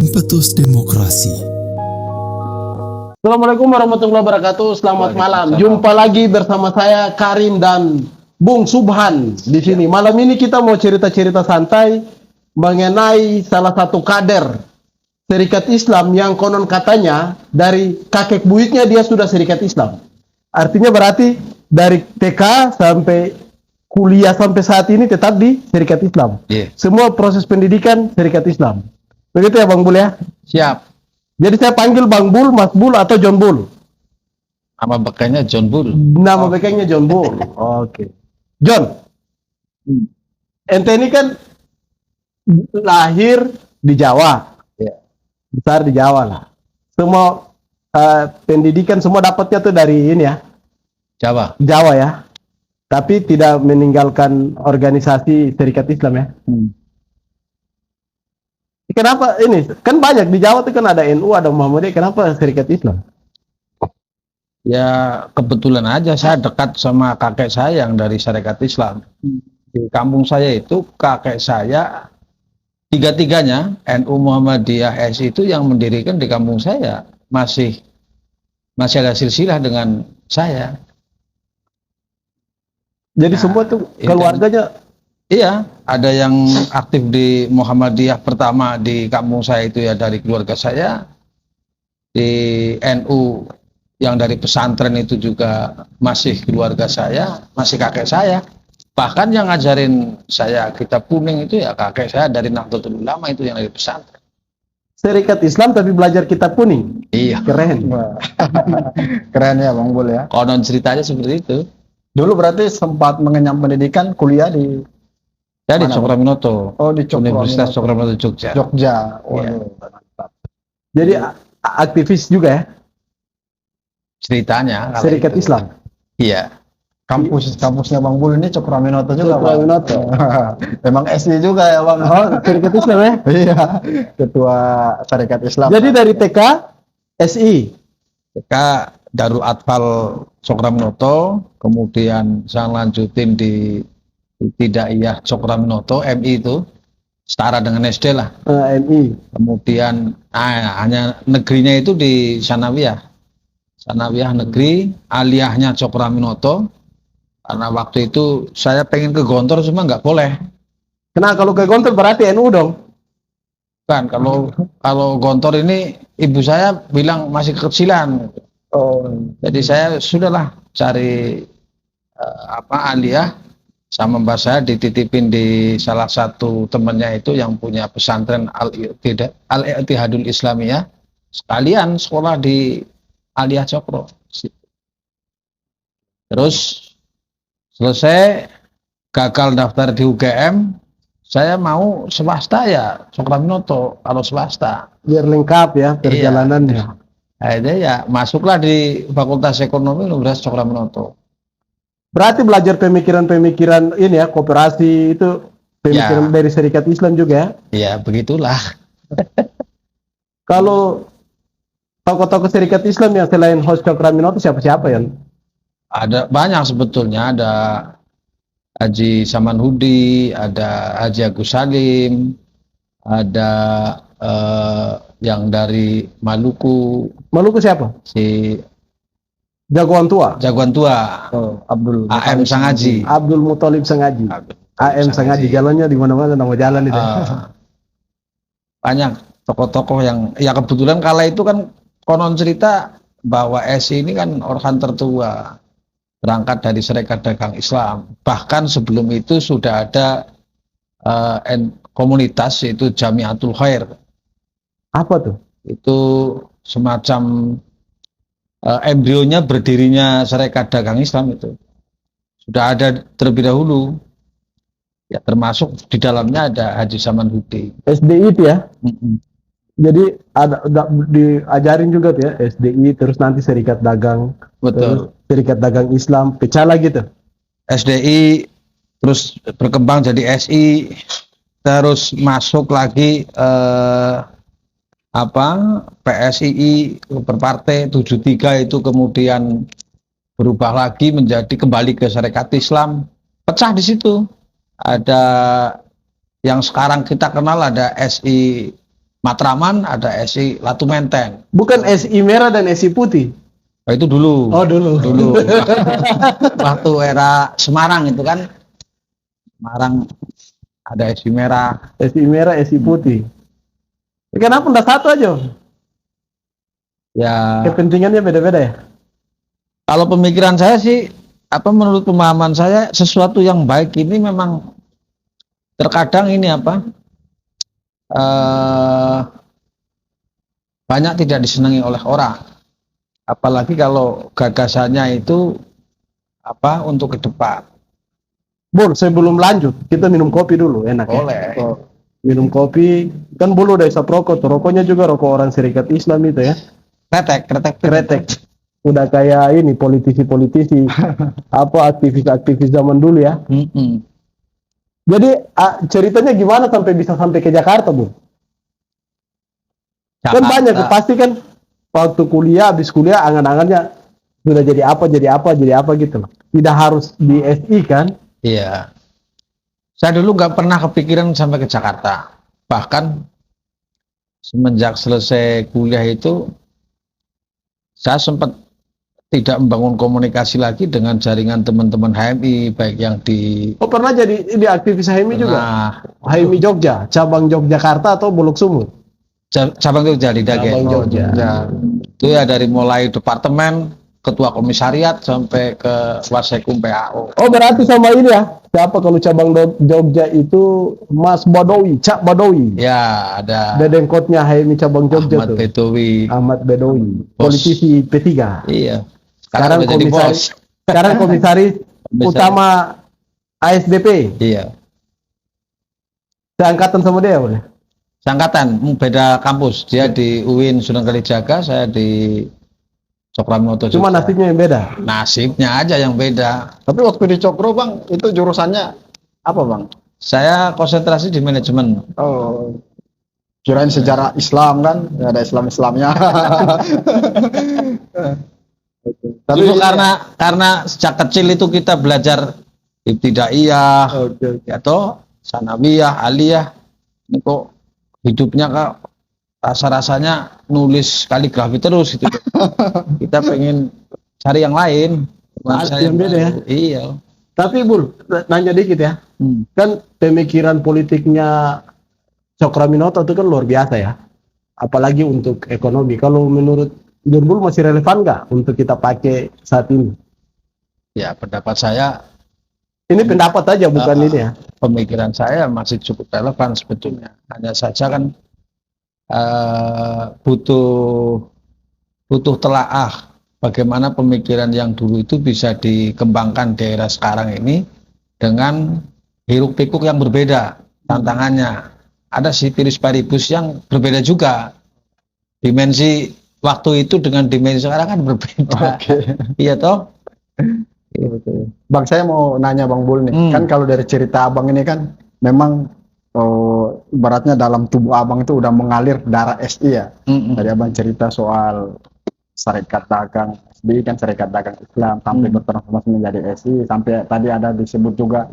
Impetus Demokrasi. Assalamualaikum warahmatullahi wabarakatuh. Selamat malam. Jumpa lagi bersama saya Karim dan Bung Subhan di sini. Malam ini kita mau cerita-cerita santai mengenai salah satu kader Serikat Islam yang konon katanya dari kakek buyutnya dia sudah Serikat Islam. Artinya berarti dari TK sampai kuliah sampai saat ini tetap di Serikat Islam. Semua proses pendidikan Serikat Islam. Begitu ya Bang Bul ya? Siap. Jadi saya panggil Bang Bul, Mas Bul atau John Bul? Nama bekanya John Bull. Nama bekanya John Bul. Oke. John, ente ini kan lahir di Jawa. Ya. Besar di Jawa lah. Semua pendidikan semua dapatnya tuh dari ini ya. Jawa. Jawa ya. Tapi tidak meninggalkan organisasi Serikat Islam ya. Kenapa ini? Kan banyak di Jawa tuh kan ada NU, ada Muhammadiyah. Kenapa Serikat Islam? Ya kebetulan aja saya dekat sama kakek saya yang dari Serikat Islam. Di kampung saya itu kakek saya tiga-tiganya NU, Muhammadiyah, SI itu yang mendirikan di kampung saya. Masih ada silsilah dengan saya. Jadi semua tuh keluarganya. Iya, ada yang aktif di Muhammadiyah pertama di kampung saya itu ya dari keluarga saya. Di NU yang dari pesantren itu juga masih keluarga saya, masih kakek saya. Bahkan yang ngajarin saya kitab kuning itu ya kakek saya dari Nahdlatul Ulama itu yang dari pesantren. Serikat Islam tapi belajar kitab kuning. Iya. Keren. Keren ya Bang Bul ya. Konon ceritanya seperti itu. Dulu berarti sempat mengenyam pendidikan kuliah di Saya di mana, Cokroaminoto. Oh, di Cokroaminoto. Universitas Cokroaminoto Jogja. Jogja. Iya. Mantap. Jadi aktivis juga ya. Ceritanya kalau Serikat itu. Islam. Iya. Kampusnya Bang Bul ini Cokroaminoto juga, Bang. Cokroaminoto. Emang SI juga ya Bang. Oh, Serikat Islam ya. Iya. Ketua Serikat Islam. Jadi dari TK SI. TK Darul Atfal Cokroaminoto, kemudian saya lanjutin di Tidaiyah Cokroaminoto, MI itu setara dengan SD lah. MI. Kemudian hanya negerinya itu di Sanawiyah negeri, aliyahnya Cokroaminoto. Karena waktu itu saya pengen ke Gontor cuma nggak boleh. Karena kalau ke Gontor berarti NU dong. Kan kalau Gontor ini ibu saya bilang masih kekecilan. Oh. Jadi saya sudahlah cari aliyah sama mbak saya dititipin di salah satu temannya itu yang punya pesantren Al-Ittihadul Islamiyah, sekalian sekolah di Aliyah Cokro. Terus selesai gagal daftar di UGM, saya mau swasta ya Cokroaminoto kalau swasta. Biar lengkap ya perjalanannya. Akhirnya ya masuklah di Fakultas Ekonomi Universitas Cokroaminoto. Berarti belajar pemikiran-pemikiran ini ya, kooperasi itu pemikiran dari Serikat Islam juga ya. Ya begitulah. Kalau tokoh-tokoh Serikat Islam yang selain host Cokroaminoto siapa-siapa ya? Ada banyak sebetulnya, ada Haji Samanhudi, ada Haji Agus Salim, ada yang dari Maluku. Maluku siapa? Si Jagoan tua. jagoan tua, Abdul AM Sangaji. Abdul Muthalib Sangaji. AM Sangaji, jalannya di mana-mana nama jalan itu. Banyak tokoh-tokoh yang ya kebetulan kala itu kan konon cerita bahwa SI ini kan organ tertua berangkat dari Serikat Dagang Islam. Bahkan sebelum itu sudah ada komunitas yaitu Jamiatul Khair. Apa tuh? Itu semacam embrionya berdirinya Serikat Dagang Islam itu sudah ada terlebih dahulu ya, termasuk di dalamnya ada Haji Samanhudi. SDI itu ya. Jadi ada diajarin juga tuh ya SDI, terus nanti Serikat Dagang, terus Betul. Serikat Dagang Islam, pecah lagi tuh. SDI terus berkembang jadi SI, terus masuk lagi PSII berpartai 73 itu kemudian berubah lagi menjadi kembali ke Serikat Islam, pecah di situ. Ada yang sekarang kita kenal, ada SI Matraman, ada SI Latu Menteng. Bukan SI merah dan SI putih. Oh, itu dulu. Oh, dulu. Waktu era Semarang itu kan, Semarang ada SI merah. SI merah, SI putih. Kenapa enggak satu aja? Ya, Kepentingannya beda-beda ya? kalau pemikiran saya sih, menurut pemahaman saya, sesuatu yang baik ini memang terkadang ini banyak tidak disenangi oleh orang. Apalagi kalau gagasannya itu untuk ke depan. Bur, sebelum lanjut, kita minum kopi dulu, enak Boleh. ya? Oh, minum kopi, kan bulu udah isap rokok, tuh rokoknya juga rokok orang Serikat Islam itu ya? Kretek. Udah kayak ini, politisi-politisi, aktivis-aktivis zaman dulu ya? Jadi, ceritanya gimana sampai ke Jakarta, Bu? Kan banyak, pasti kan waktu kuliah, habis kuliah, angan-angannya sudah jadi apa gitu loh. Tidak harus di SI kan? Iya. Saya dulu nggak pernah kepikiran sampai ke Jakarta. Bahkan semenjak selesai kuliah itu, saya sempat tidak membangun komunikasi lagi dengan jaringan teman-teman HMI, baik yang di... Oh, pernah jadi aktivis HMI juga? HMI Jogja, cabang Yogyakarta atau Bulog Sumur? Cabang Jogja di Dagen. Cabang Jogja. Itu ya dari mulai departemen, ketua komisariat, sampai ke Wasekum PAO. Oh, berarti sama ini ya? Siapa kalau cabang Jogja itu Mas Badawi, Cak Badawi. Ya, ada Dedengkotnya HMI cabang Jogja Ahmad tuh. Bedowi. Ahmad Bedowi, Bos. politisi P3. Iya. Sekarang udah jadi komisaris. bos. Sekarang komisaris utama ASDP. Iya. Seangkatan sama dia boleh? Seangkatan, beda kampus. Dia di UIN Sunan Kalijaga, saya di Cokroaminoto. Cuma nasibnya yang beda. Nasibnya aja yang beda. Tapi waktu di Cokro Bang, itu jurusannya apa Bang? Saya konsentrasi di manajemen. Oh, kirain sejarah Islam kan? Ya, ada Islamnya. Tapi karena sejak kecil itu kita belajar ibtidaiyah, atau sanawiyah, aliyah. Ini kok hidupnya rasa-rasanya nulis kaligrafi terus gitu. Kita pengen cari yang lain. Yang beda ya? Iya. Tapi Bul, nanya dikit ya. Kan pemikiran politiknya Cokroaminoto itu kan luar biasa ya. Apalagi untuk ekonomi. Kalau menurut Bul masih relevan nggak untuk kita pakai saat ini? Ya, pendapat saya. Ini pendapat aja, bukan ini ya. Pemikiran saya masih cukup relevan sebetulnya. Hanya saja kan butuh telaah bagaimana pemikiran yang dulu itu bisa dikembangkan di era sekarang ini dengan hiruk pikuk yang berbeda tantangannya. Ada sitirus paribus yang berbeda juga. Dimensi waktu itu dengan dimensi sekarang kan berbeda. Iya toh? Iya betul. Bang, saya mau nanya Bang Bul nih. Kan kalau dari cerita Abang ini kan memang ibaratnya dalam tubuh Abang itu udah mengalir darah SI ya. Tadi Abang cerita soal Serikat Dagang SBI kan Serikat Dagang Islam sampai bertransformasi menjadi SI, sampai tadi ada disebut juga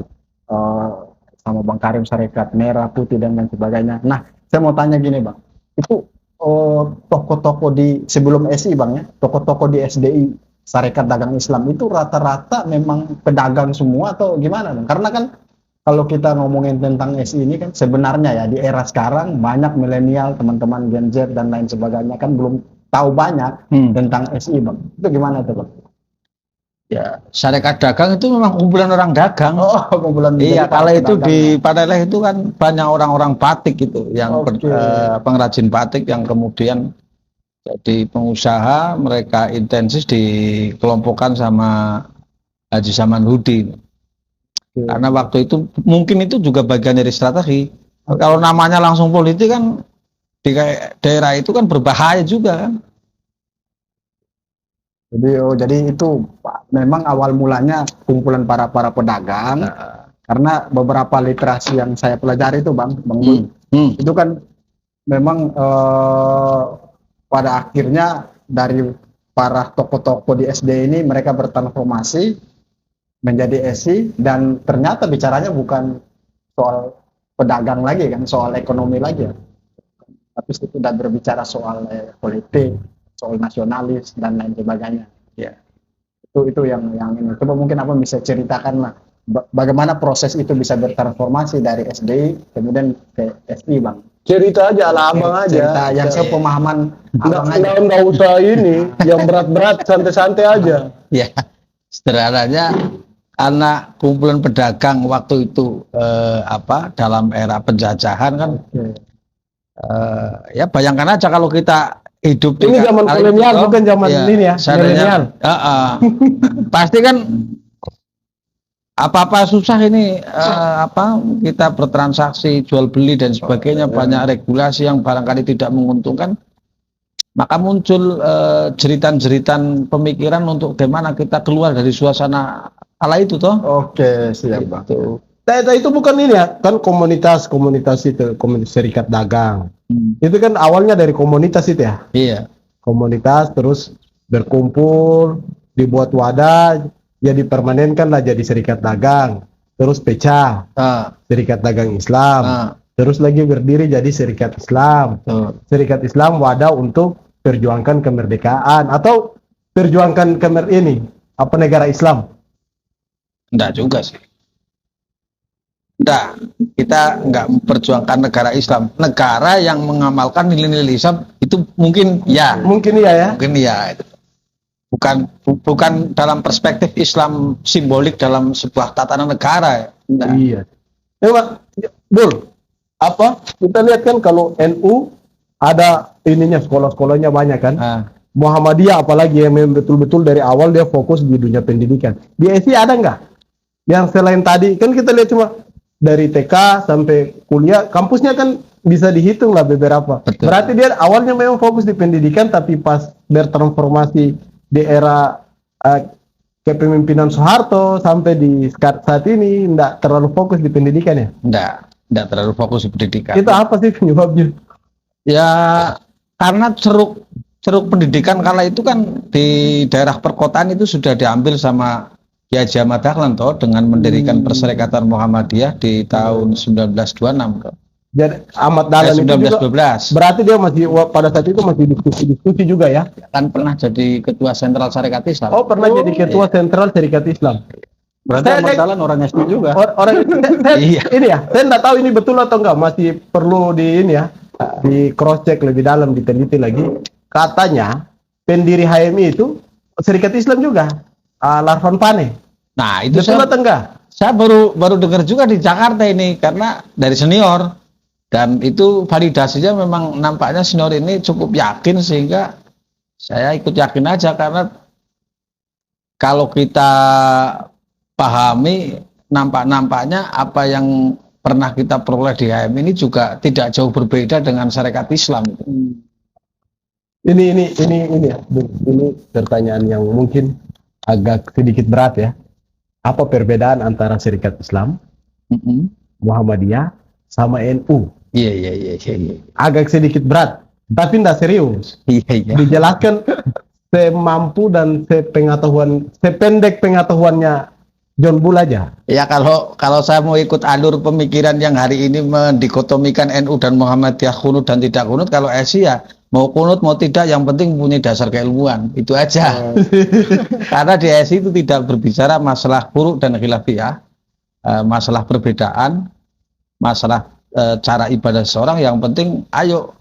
sama Bang Karim Serikat Merah, Putih dan lain sebagainya. Nah, saya mau tanya gini Bang, itu tokoh-tokoh di sebelum SI Bang ya, tokoh-tokoh di SDI Serikat Dagang Islam itu rata-rata memang pedagang semua atau gimana Bang? Karena kan kalau kita ngomongin tentang SI ini kan sebenarnya ya di era sekarang banyak milenial, teman-teman Gen Z dan lain sebagainya kan belum tahu banyak tentang SI Bang. Itu gimana tuh Bang? Ya, Serikat Dagang itu memang kumpulan orang dagang. Oh, kumpulan. Iya, kalau itu di Padaleh itu kan banyak orang-orang batik itu yang pengrajin batik yang kemudian jadi pengusaha, mereka intensif dikelompokkan sama Haji Samanhudin. Karena waktu itu mungkin itu juga bagian dari strategi. Kalau namanya langsung politik kan di daerah itu kan berbahaya juga kan. Jadi itu memang awal mulanya kumpulan para pedagang. Karena beberapa literasi yang saya pelajari itu Bang Bul, itu kan memang pada akhirnya dari para tokoh-tokoh di SD ini mereka bertransformasi menjadi SI, dan ternyata bicaranya bukan soal pedagang lagi kan, soal ekonomi lagi ya. tapi sudah berbicara soal politik, soal nasionalis dan lain sebagainya. Ya. Itu yang ini. Coba mungkin apa bisa ceritakan lah bagaimana proses itu bisa bertransformasi dari SDI kemudian ke SI, Bang. Cerita aja ala abang aja. Cerita yang sepemahaman abang aja. Nggak usah ini, yang berat-berat, santai-santai aja. Ya, sederhananya anak kumpulan pedagang waktu itu dalam era penjajahan kan, ya bayangkan aja kalau kita hidup Ini zaman kolonial, bukan zaman ini ya, milenial. Pasti kan apa-apa susah ini kita bertransaksi jual beli dan sebagainya, banyak regulasi yang barangkali tidak menguntungkan, maka muncul jeritan-jeritan pemikiran untuk bagaimana kita keluar dari suasana ala itu toh. Oke, siap, Bang. Itu bukan ini ya, kan komunitas itu, komunitas serikat dagang. Itu kan awalnya dari komunitas itu ya. Iya. Komunitas terus berkumpul, dibuat wadah, ya dipermanenkan lah jadi serikat dagang, terus pecah, serikat dagang Islam, terus lagi berdiri jadi serikat Islam, serikat Islam wadah untuk perjuangkan kemerdekaan atau perjuangkan negara Islam. Enggak juga sih. Enggak, kita enggak memperjuangkan negara Islam. Negara yang mengamalkan nilai-nilai Islam itu mungkin ya. Mungkin iya ya. Mungkin ya. Bukan dalam perspektif Islam simbolik dalam sebuah tatanan negara. Nah. Iya. Bul, kita lihat kan kalau NU ada ininya, sekolah-sekolahnya banyak kan. Muhammadiyah apalagi yang betul-betul dari awal dia fokus di dunia pendidikan. Di SI ada nggak? Yang selain tadi kan kita lihat cuma dari TK sampai kuliah, kampusnya kan bisa dihitung lah beberapa. Betul. Berarti dia awalnya memang fokus di pendidikan, tapi pas bertransformasi di era kepemimpinan Soeharto sampai di saat ini enggak terlalu fokus di pendidikan ya? Enggak terlalu fokus di pendidikan. Itu apa sih penyebabnya? Ya karena ceruk pendidikan kala itu kan di daerah perkotaan itu sudah diambil sama Ki Haji Ahmad Dahlan toh, dengan mendirikan Perserikatan Muhammadiyah di tahun 1926 toh. Jadi Ahmad Dahlan itu juga, 1912. berarti dia masih pada saat itu masih diskusi juga ya? Kan pernah jadi ketua sentral Syarikat Islam. Oh, pernah jadi ketua sentral Syarikat Islam. Berarti Ahmad Dahlan orang SI juga. Orang Iya. Ini ya, saya nggak tahu ini betul atau enggak, masih perlu di cross check lebih dalam, diteliti lagi. Katanya pendiri HMI itu Syarikat Islam juga, Larvan Pane. Nah, itu betul atau enggak? Saya baru dengar juga di Jakarta ini karena dari senior, dan itu validasinya memang nampaknya senior ini cukup yakin, sehingga saya ikut yakin aja, karena kalau kita pahami nampaknya apa yang pernah kita peroleh di HMI ini juga tidak jauh berbeda dengan Syarikat Islam. Ini ya, ini pertanyaan yang mungkin agak sedikit berat ya. Apa perbedaan antara Syarikat Islam, Muhammadiyah, sama NU? Iya. Agak sedikit berat, tapi tidak serius. Iya. Dijelaskan semampu dan sependek pengetahuannya John Bull aja. Ya kalau saya mau ikut alur pemikiran yang hari ini mendikotomikan NU dan Muhammadiyah kunut dan tidak kunut, kalau SI ya mau kunut mau tidak, yang penting punya dasar keilmuan, itu aja. Karena di SI itu tidak berbicara masalah furu' dan khilafiyah, masalah perbedaan, masalah cara ibadah seseorang. Yang penting ayo,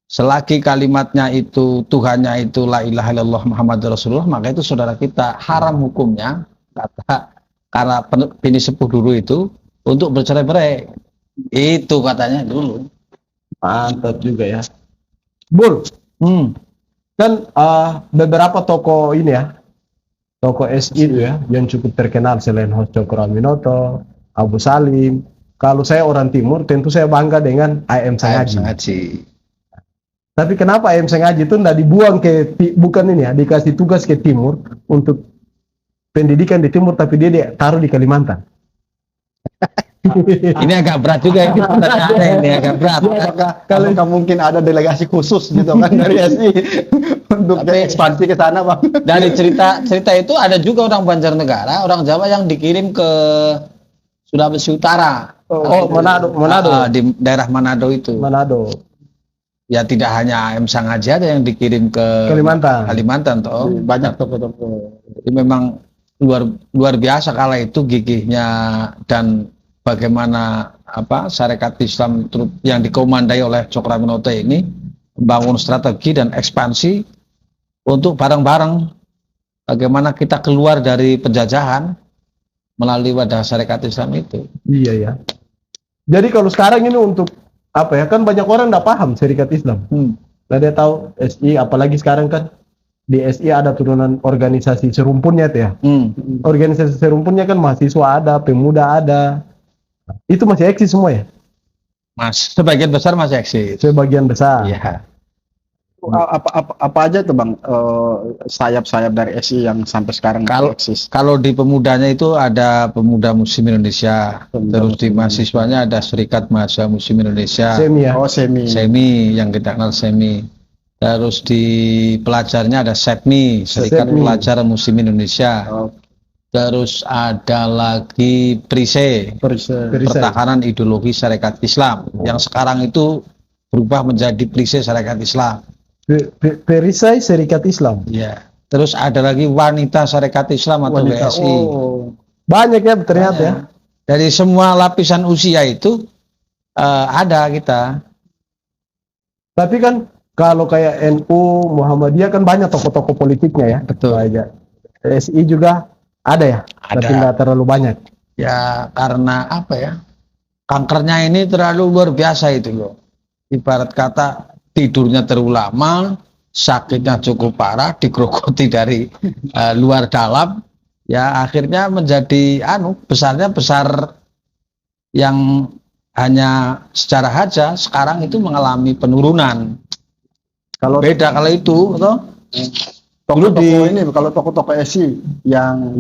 selagi kalimatnya itu, Tuhannya itu la ilaha illallah Muhammadur Rasulullah, maka itu saudara kita. Haram hukumnya, karena bini sepuh dulu itu, untuk bercerai-berai. Itu katanya dulu. Mantap juga ya. Bul, kan beberapa tokoh ini ya, tokoh SI itu ya, yang cukup terkenal selain Hos Cokro Aminoto, Abu Salim. Kalau saya orang Timur, tentu saya bangga dengan AM Sengaji. Tapi kenapa AM Sengaji itu tidak dibuang bukan ini ya, dikasih tugas ke Timur untuk pendidikan di Timur, tapi dia taruh di Kalimantan? Ini agak berat juga ini agak berat. Kalau mungkin ada delegasi khusus gitu kan dari SI untuk ekspansi ke sana, Bang. Dari cerita itu ada juga orang Banjarnegara, orang Jawa yang dikirim ke Sulawesi Utara. Manado. Di daerah Manado itu. Manado. ya tidak hanya AM Sangaji ada yang dikirim ke Kalimantan toh. Banyak toko-toko. Jadi memang luar biasa kala itu gigihnya dan bagaimana Sarekat Islam yang dikomandai oleh Cokraminoto ini membangun strategi dan ekspansi untuk bareng-bareng bagaimana kita keluar dari penjajahan melalui wadah Sarekat Islam itu. Iya ya. Jadi kalau sekarang ini untuk apa ya, kan banyak orang nggak paham Serikat Islam. Nah dia tahu SI, apalagi sekarang kan di SI ada turunan organisasi serumpunnya tuh ya. Organisasi serumpunnya kan mahasiswa ada, pemuda ada. Itu masih eksis semua ya? Mas, sebagian besar masih eksis. Sebagian besar. Iya. Apa aja tuh Bang sayap-sayap dari SI yang sampai sekarang eksis? Kalau di pemudanya itu ada Pemuda Muslim Indonesia, terus di mahasiswanya ada Serikat Mahasiswa Muslim Indonesia. Semi ya? Oh, semi. Semi yang kita kenal semi. Terus di pelajarnya ada SEPMI, Serikat Pelajar Muslim Indonesia. Terus ada lagi PRISE, Pertahanan Ideologi Sarekat Islam, yang sekarang itu berubah menjadi PRISE Sarekat Islam. Perisai Serikat Islam. Ya. Terus ada lagi Wanita Sarekat Islam atau WSI. Banyak ya ternyata ya. Dari semua lapisan usia itu ada kita. Tapi kan kalau kayak NU, Muhammadiyah kan banyak tokoh-tokoh politiknya ya. Betul. Aja. SI juga ada ya, ada. Tapi tidak terlalu banyak. Ya karena apa ya? Kankernya ini terlalu luar biasa itu loh. Ibarat kata tidurnya terlalu lama, sakitnya cukup parah, digerogoti dari luar dalam, ya akhirnya menjadi besarnya besar yang hanya secara saja sekarang itu mengalami penurunan. Kalau beda kalau itu, tokoh-tokoh ini kalau tokoh-tokoh SI yang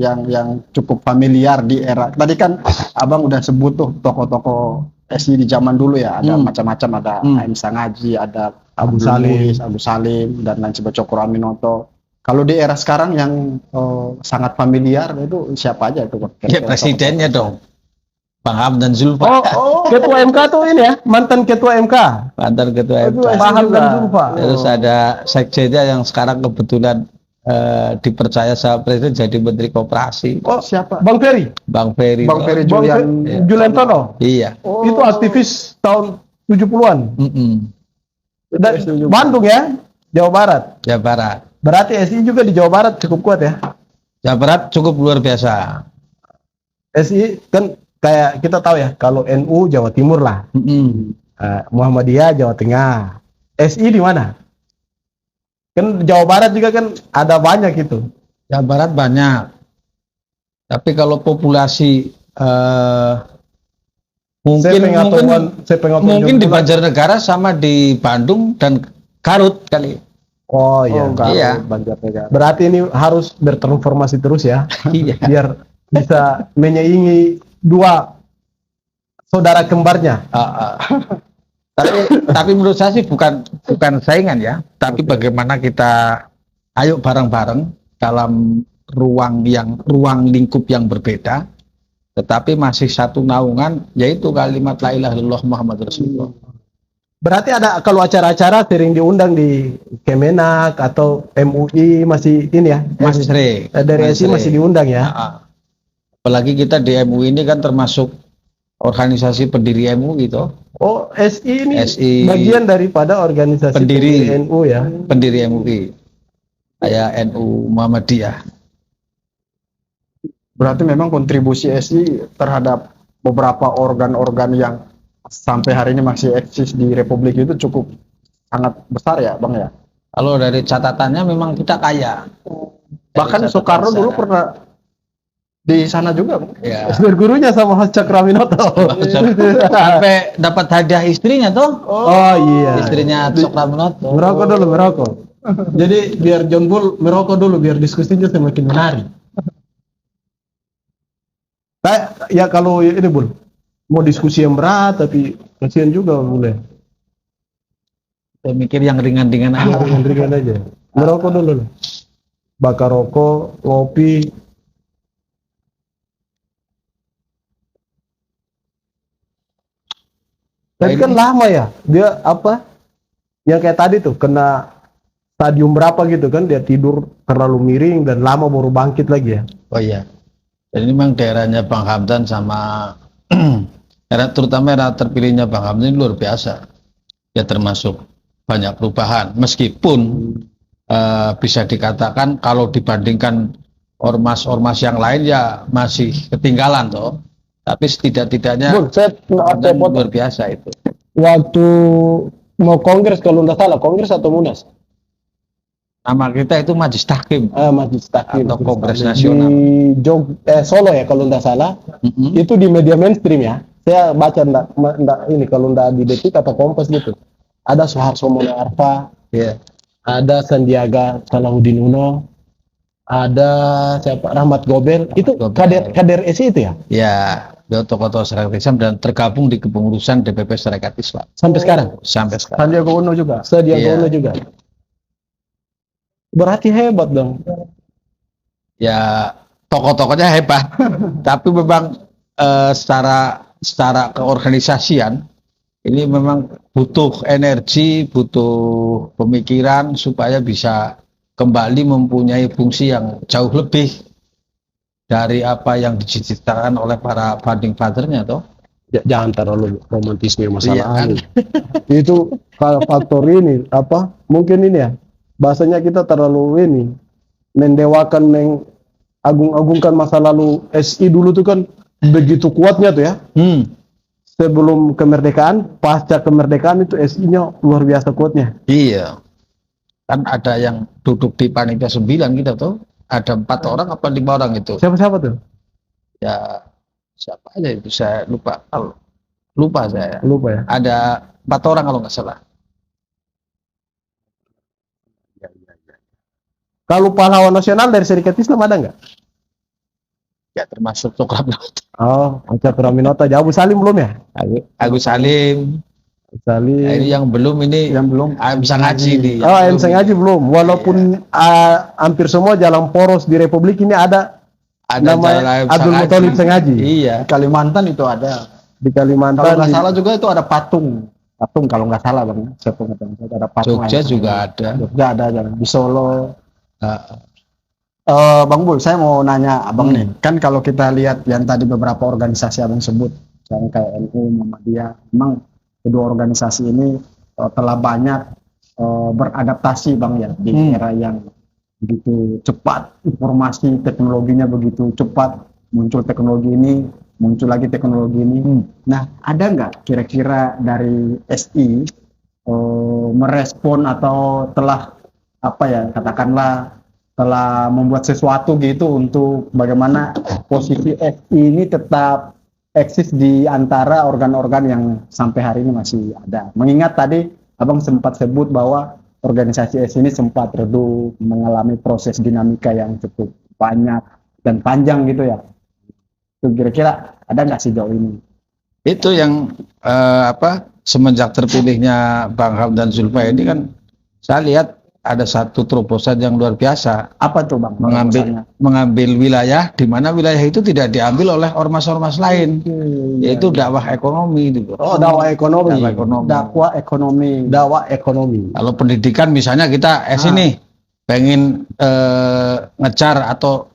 cukup familiar di era tadi kan Abang udah sebut tuh tokoh-tokoh SI di zaman dulu ya, ada macam-macam, ada AM Sangaji, ada Abu Salim dan lain sebagainya, Cokraminoto. Kalau di era sekarang yang sangat familiar itu siapa aja itu? Ya presidennya dong, Bang Hamdan Zulfa. Ketua MK tuh ini ya, mantan ketua MK. Mantan ketua MK. Bang Hamdan Zulfa. Terus ada sekjennya yang sekarang kebetulan dipercaya sama presiden jadi menteri koperasi. Siapa? Bang Ferry. Bang Ferry Julian Tono. Iya. Itu aktivis tahun 70-an. Bandung ya, Jawa Barat. Jawa Barat. Berarti SI juga di Jawa Barat cukup kuat ya? Jawa Barat cukup luar biasa. SI kan kayak kita tahu ya, kalau NU Jawa Timur lah, Muhammadiyah Jawa Tengah. SI di mana? Kan Jawa Barat juga kan ada banyak itu. Jawa Barat banyak. Tapi kalau populasi mungkin di Banjarnegara sama di Bandung dan Garut kali. Oh iya. Iya. Banjarnegara. Berarti ini harus bertransformasi terus ya. Iya. Biar bisa menyaingi dua saudara kembarnya. Tapi menurut saya sih bukan saingan ya, tapi bagaimana kita ayo bareng-bareng dalam ruang lingkup yang berbeda, tetapi masih satu naungan, yaitu kalimat la ilaha illallah Muhammad Rasulullah. Berarti ada kalau acara-acara sering diundang di Kemenak atau MUI masih ini ya? Masih sering. Dari SI masih diundang ya? Apalagi kita di MUI ini kan termasuk organisasi pendiri MUI itu. Oh, SI ini bagian daripada organisasi pendiri NU ya? Pendiri MUI. Kayak NU Muhammadiyah. Berarti memang kontribusi SI terhadap beberapa organ-organ yang sampai hari ini masih eksis di Republik itu cukup sangat besar ya, Bang ya? Kalau dari catatannya memang kita kaya. Bahkan Soekarno dulu pernah di sana juga, Bang. Ya. Bergurunya sama Mas Cokraminoto. Sampai dapat hadiah istrinya tuh. Oh iya. Istrinya Cokraminoto. Merokok dulu, merokok. Jadi biar John Bull merokok dulu biar diskusinya semakin menarik. Ya kalau ini Bul, mau diskusi yang berat tapi kasihan juga boleh. Saya mikir yang ringan-ringan aja. Ringan-ringan aja. Merokok dulu. Bakar rokok, ngopi. Tapi kan lama ya, dia Yang kayak tadi tuh kena stadium berapa gitu kan, dia tidur terlalu miring dan lama baru bangkit lagi ya. Oh iya. Jadi memang daerahnya Bang Hamdan sama terutama era terpilihnya Bang Hamdan ini luar biasa. Ya termasuk banyak perubahan. Meskipun bisa dikatakan kalau dibandingkan ormas-ormas yang lain ya masih ketinggalan toh. Tapi setidak-tidaknya Bun, saya Hamdan luar biasa itu. waktu mau kongres kalau nggak salah, kongres atau munas? Nama kita itu Majelis Tahkim Majelis Tahkim atau Kongres di Nasional. Solo ya kalau nggak salah. Mm-mm. Itu di media mainstream ya. Saya baca ndak ini kalau ndak di Detik atau Kompas gitu. Ada Soeharto Mono Arfa, Iya. ada Sandiaga Salahuddin Uno, ada siapa Rahmat Gobel. Itu Gobel. kader SI itu ya? Ya, dia tokoh-tokoh Serikat Islam dan tergabung di kepengurusan DPP Serikat Islam Sampai sekarang. sampai sekarang. Sandiaga Uno juga. Sandiaga Iya. Uno juga. Berarti hebat dong. Ya, tokoh-tokohnya hebat, tapi memang secara keorganisasian ini memang butuh energi, butuh pemikiran supaya bisa kembali mempunyai fungsi yang jauh lebih dari apa yang diciptakan oleh para founding father-nya toh. Jangan terlalu romantisme masalah Iya, kan? ini. Itu kalau faktor ini apa? Mungkin ini ya. Bahasanya kita terlalu ini mendewakan, mengagung-agungkan masa lalu SI dulu tuh kan begitu kuatnya tuh ya. Sebelum kemerdekaan, pasca kemerdekaan itu SI-nya luar biasa kuatnya. Iya. Kan ada yang duduk di panitia 9 kita tuh. Ada 4 orang apa 5 orang itu. Siapa-siapa tuh? Ya siapa aja itu saya lupa saya. Lupa ya. Ada 4 orang kalau nggak salah. Kalau pahlawan nasional dari Serikat Islam ada nggak? Ya termasuk Cokro Aminoto. Oh, Cokro Aminoto. Abu Salim belum ya? Agus Salim. Salim. Nah, ini yang belum ini Yang belum bisa ngaji nih. Oh, yang sengaja belum. Walaupun hampir semua jalan poros di Republik ini ada nama Abdul Muthalib Sengaji. Iya. di Kalimantan itu ada. Di Kalau Kalimantan. nggak salah juga itu ada patung. Patung kalau nggak salah bang. Saya pengetahuan saya ada patung. Jogja juga ada. Jogja ada di Solo. Nah, Bang Bul, saya mau nanya abang nih. Kan kalau kita lihat yang tadi beberapa organisasi abang sebut, misalnya kayak NU, Muhammadiyah, memang kedua organisasi ini telah banyak beradaptasi bang ya di era yang begitu cepat, informasi teknologinya begitu cepat, muncul teknologi ini, muncul lagi teknologi ini. Nah, ada nggak kira-kira dari SI merespon atau telah apa ya katakanlah telah membuat sesuatu gitu untuk bagaimana posisi SI ini tetap eksis di antara organ-organ yang sampai hari ini masih ada. Mengingat tadi abang sempat sebut bahwa organisasi SI ini sempat redup, mengalami proses dinamika yang cukup banyak dan panjang gitu ya. Itu kira-kira ada nggak sih jauh ini? itu yang semenjak terpilihnya Bang Hamdan Zulfa ini kan saya lihat ada satu terobosan yang luar biasa, Apa tuh bang? mengambil wilayah di mana wilayah itu tidak diambil oleh ormas-ormas lain, yaitu dakwah ekonomi gitu. Oh, dakwah ekonomi. Dakwah ekonomi. Dakwah ekonomi. Dakwah ekonomi. Kalau pendidikan misalnya kita ini pengen ngejar atau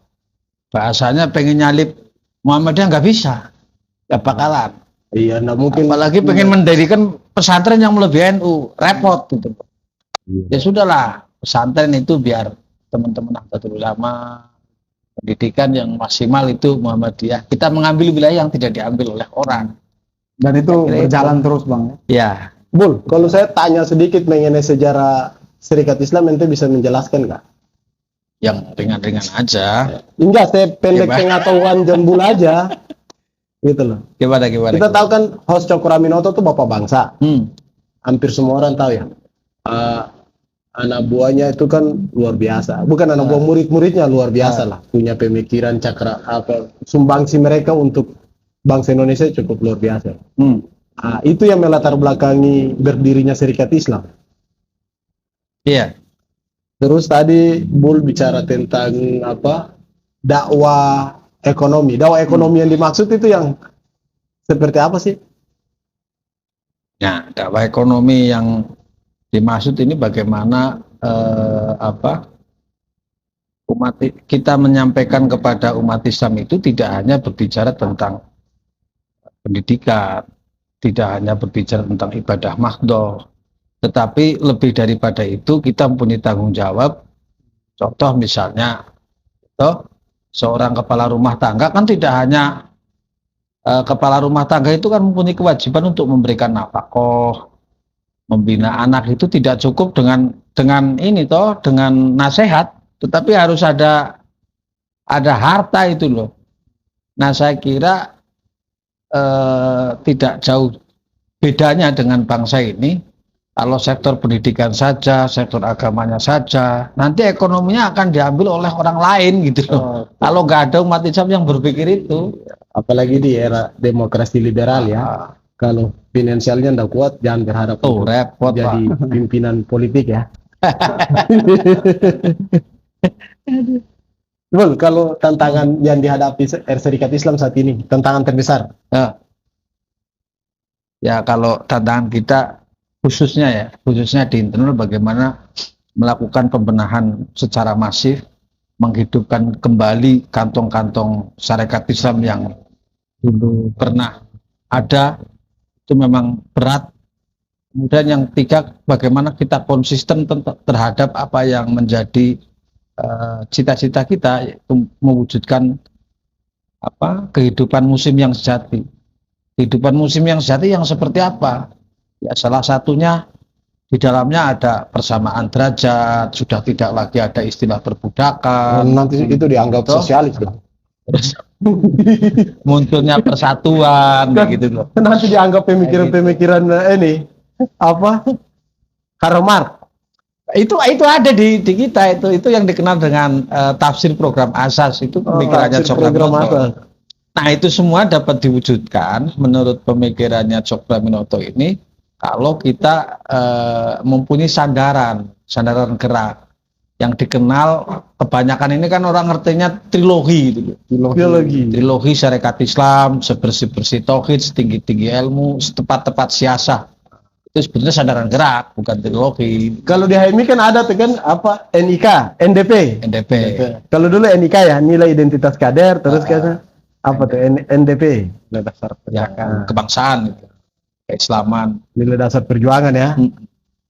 bahasanya pengen nyalip Muhammadiyah nggak bisa, nggak bakalan. Iya, nggak mungkin. Apalagi pengen mendirikan pesantren yang melebihi NU, repot gitu. Ya sudahlah, pesantren itu biar teman-teman Nahdlatul Ulama, pendidikan yang maksimal itu Muhammadiyah. Kita mengambil wilayah yang tidak diambil oleh orang. Dan itu Kira-kira berjalan terus bang. Ya, Bul, kalau saya tanya sedikit mengenai sejarah Serikat Islam, ente bisa menjelaskan nggak? yang ringan-ringan aja. Enggak, saya pendek Gimana? pengetahuan jembul aja. Gitu loh. Gimana? Kita tahu kan host Cokro Aminoto tuh bapak bangsa. Hampir semua orang tahu ya. Anak buahnya itu kan luar biasa. Bukan anak buah, murid-muridnya luar biasa lah. Punya pemikiran sumbangsi mereka untuk bangsa Indonesia cukup luar biasa. Itu yang melatar belakangi berdirinya Serikat Islam. Iya. Terus tadi Bul bicara tentang dakwah ekonomi. Dakwah ekonomi yang dimaksud itu yang seperti apa sih? Nah, dakwah ekonomi yang Dimaksud ini bagaimana kita menyampaikan kepada umat Islam itu tidak hanya berbicara tentang pendidikan, tidak hanya berbicara tentang ibadah mahdhah, tetapi lebih daripada itu kita mempunyai tanggung jawab. Contoh misalnya, seorang kepala rumah tangga kan tidak hanya kepala rumah tangga itu kan mempunyai kewajiban untuk memberikan nafkah, membina anak, itu tidak cukup dengan dengan nasihat, tetapi harus ada harta itu loh. Nah, saya kira tidak jauh bedanya dengan bangsa ini. Kalau sektor pendidikan saja, sektor agamanya saja, nanti ekonominya akan diambil oleh orang lain gitu loh. Kalau nggak ada umat Islam yang berpikir itu, apalagi di era demokrasi liberal ya. Kalau finansialnya nggak kuat, jangan berharap repot jadi Pak. pimpinan politik ya. Bul, kalau tantangan yang dihadapi Serikat Islam saat ini, tantangan terbesar. Ya kalau tantangan kita khususnya di internal, bagaimana melakukan pembenahan secara masif, menghidupkan kembali kantong-kantong syarikat Islam yang dulu pernah ada, itu memang berat. Kemudian yang ketiga, bagaimana kita konsisten terhadap apa yang menjadi cita-cita kita, yaitu mewujudkan kehidupan muslim yang sejati. Kehidupan muslim yang sejati yang seperti apa? Ya, salah satunya di dalamnya ada persamaan derajat, sudah tidak lagi ada istilah perbudakan. Nanti itu dianggap sosialis dong. Munculnya persatuan gitu loh. Nanti dianggap pemikiran-pemikiran ini Karl Marx. Itu ada di kita, itu yang dikenal dengan tafsir program asas, itu pemikirannya Cokraminoto. Nah, itu semua dapat diwujudkan menurut pemikirannya Cokraminoto ini kalau kita mempunyai sandaran gerak yang dikenal kebanyakan ini kan orang ngertinya trilogi gitu. Trilogi syarikat Islam, sebersih-bersih tauhid, setinggi-tinggi ilmu, setepat-tepat siasah. Itu sebenarnya sandaran gerak, bukan trilogi. Kalau di HMI kan ada tuh kan NIK, NDP. Kalau dulu NIK ya, nilai identitas kader, terus tuh NDP, nilai dasar kebangsaan gitu. Keislaman, nilai dasar perjuangan ya.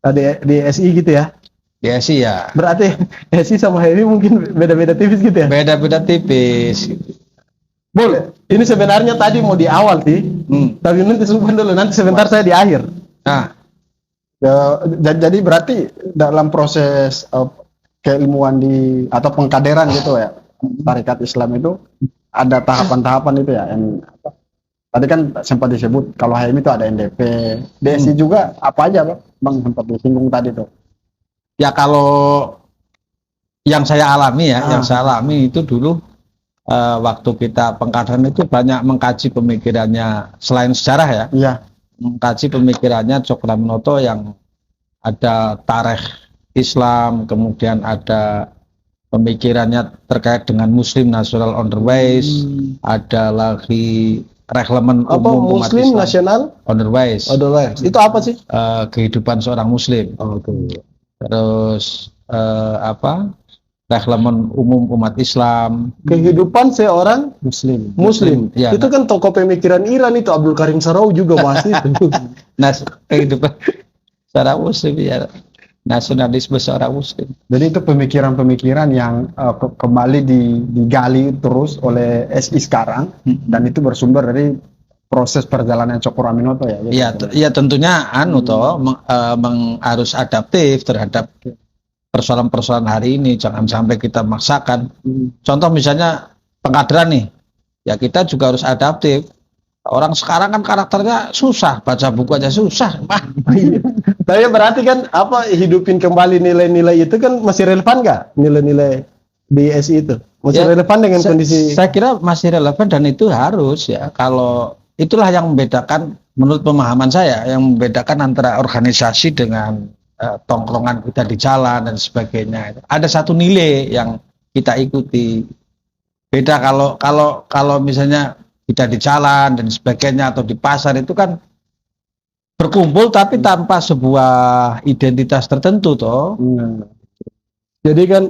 Di SI gitu ya. Di SI ya. Berarti SI sama HMI mungkin beda-beda tipis gitu ya. Beda-beda tipis. Bol, ini sebenarnya tadi mau di awal sih. Tapi nanti simpan dulu, nanti sebentar saya di akhir. Nah, jadi berarti dalam proses keilmuan atau pengkaderan gitu ya, Syarikat Islam itu ada tahapan-tahapan itu ya, yang tadi kan sempat disebut kalau HMI itu ada NDP, DSI juga apa aja Bang sempat disinggung tadi tuh. Ya kalau yang saya alami yang saya alami itu dulu waktu kita pengkaderan itu banyak mengkaji pemikirannya selain sejarah ya. Iya. Mengkaji pemikirannya Cokraminoto yang ada tarikh Islam, kemudian ada pemikirannya terkait dengan Muslim National on the Ways, ada lagi Reglemen Umum Umat Muslim Islam National on the Ways. Itu apa sih? Kehidupan seorang Muslim. Terus Reglemen Umum Umat Islam. Kehidupan seorang Muslim. Ya, itu kan tokoh pemikiran Iran itu Abdul Karim Sarau juga bahas itu. Nah, kehidupan seorang Muslim ya, nasionalisme seorang Muslim. Jadi itu pemikiran-pemikiran yang kembali digali terus oleh SI sekarang, dan itu bersumber dari proses perjalanan Cokraminoto ya. Ya tentunya harus adaptif terhadap persoalan-persoalan hari ini, jangan sampai kita maksakan. Contoh misalnya pengkaderan nih, ya kita juga harus adaptif. Orang sekarang kan karakternya susah, baca buku aja susah. Tapi berarti kan hidupin kembali nilai-nilai itu kan masih relevan nggak? Nilai-nilai di SI itu masih relevan dengan kondisi? Saya kira masih relevan dan itu harus ya. Kalau itulah yang membedakan menurut pemahaman saya, yang membedakan antara organisasi dengan tongkrongan kita di jalan dan sebagainya. Ada satu nilai yang kita ikuti. Beda kalau misalnya kita di jalan dan sebagainya atau di pasar itu kan berkumpul tapi tanpa sebuah identitas tertentu toh. Jadi kan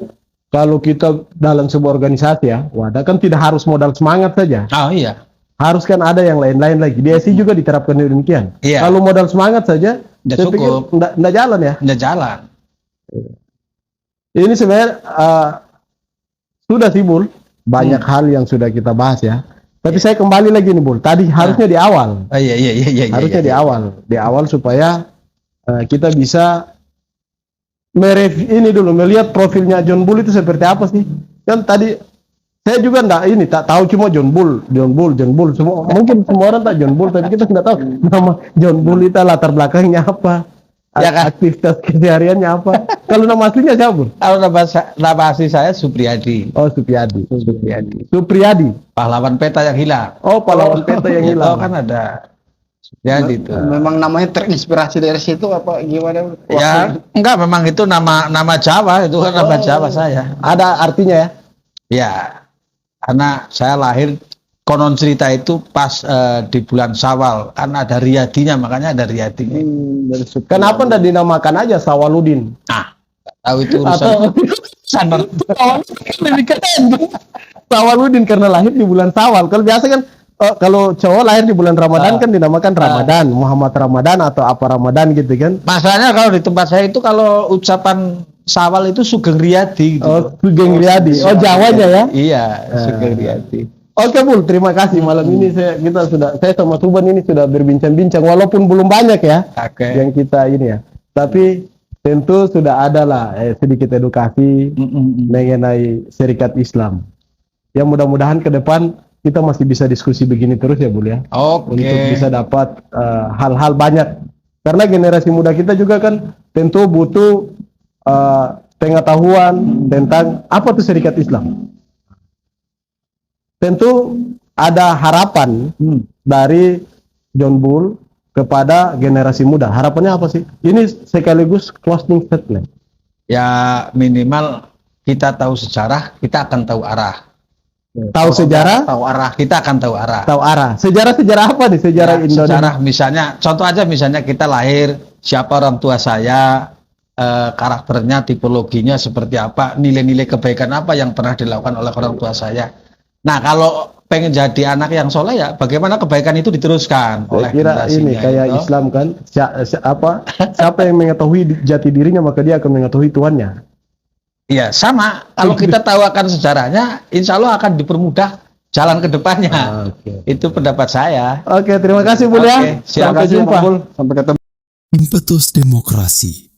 kalau kita dalam sebuah organisasi ya, wadah kan tidak harus modal semangat saja. Oh iya. Harus kan ada yang lain-lain lagi. Di SI juga diterapkan demikian. Iya. Kalau modal semangat saja, Nggak saya pikir cukup. nggak jalan ya. Nggak jalan. Ini sebenarnya sudah sih Bul, banyak hal yang sudah kita bahas ya. Tapi saya kembali lagi nih Bul. Tadi harusnya di awal, Oh, iya. harusnya iya. di awal supaya kita bisa ini dulu melihat profilnya John Bull itu seperti apa sih. Kan tadi saya juga tak tahu cuma John Bull semua mungkin semua orang tak John Bull tapi kita tidak tahu nama John Bull itu latar belakangnya apa. Ya kan? Aktivitas kesehariannya apa? Kalau nama aslinya siapa, Bul? Kalau nama asli saya Supriyadi. Oh, Supriyadi. Pahlawan peta yang hilang. Oh, pahlawan peta yang Ya, hilang. tahu kan ada Supriyadi itu. Memang namanya terinspirasi dari situ apa gimana? Ya, enggak, memang itu nama Jawa, itu kan nama Jawa saya. Ada artinya ya? Ya, karena saya lahir konon cerita itu pas di bulan Syawal, kan ada Riyadinya, makanya ada Riyadinya. Kenapa ndak dinamakan aja Sawaludin? Nah, tahu itu Atau urusan lebih keren. Sawaludin karena lahir di bulan Sawal. Kalau biasa kan kalau cowok lahir di bulan Ramadan kan dinamakan Ramadan, Muhammad Ramadan atau apa Ramadan gitu kan. Masalahnya kalau di tempat saya itu kalau ucapan Syawal itu Sugeng Riyadi gitu. Oh, Sugeng Riyadi. Oh, Jawanya ya. Iya, Sugeng Riyadi. Oke Bul, terima kasih malam ini saya sama Tuban ini sudah berbincang-bincang walaupun belum banyak ya Oke. yang kita ini ya. Tapi tentu sudah ada lah sedikit edukasi mengenai Serikat Islam. Yang mudah-mudahan ke depan kita masih bisa diskusi begini terus ya Bul ya. Oke. Untuk bisa dapat hal-hal banyak. Karena generasi muda kita juga kan tentu butuh pengetahuan tentang apa tuh Serikat Islam. Tentu ada harapan dari John Bull kepada generasi muda. Harapannya apa sih? Ini sekaligus closing statement. Ya minimal kita tahu sejarah, kita akan tahu arah. Tahu sejarah, Tahu arah, kita akan tahu arah. tahu arah. Sejarah apa nih? Sejarah Ya, Indonesia. sejarah misalnya, contoh aja misalnya kita lahir, siapa orang tua saya, karakternya, tipologinya seperti apa, nilai-nilai kebaikan apa yang pernah dilakukan oleh orang tua saya. Nah, kalau pengen jadi anak yang soleh ya, bagaimana kebaikan itu diteruskan Saya oleh kira ini generasinya kayak itu. Islam kan, siapa yang mengetahui jati dirinya maka dia akan mengetahui Tuhannya. Iya, sama. Kalau kita tahu akan sejarahnya, insya Allah akan dipermudah jalan ke depannya. Oke. Itu pendapat saya. Oke, terima kasih Bul ya. Oke, siap. Sampai jumpa. Sampai ketemu. Impetus Demokrasi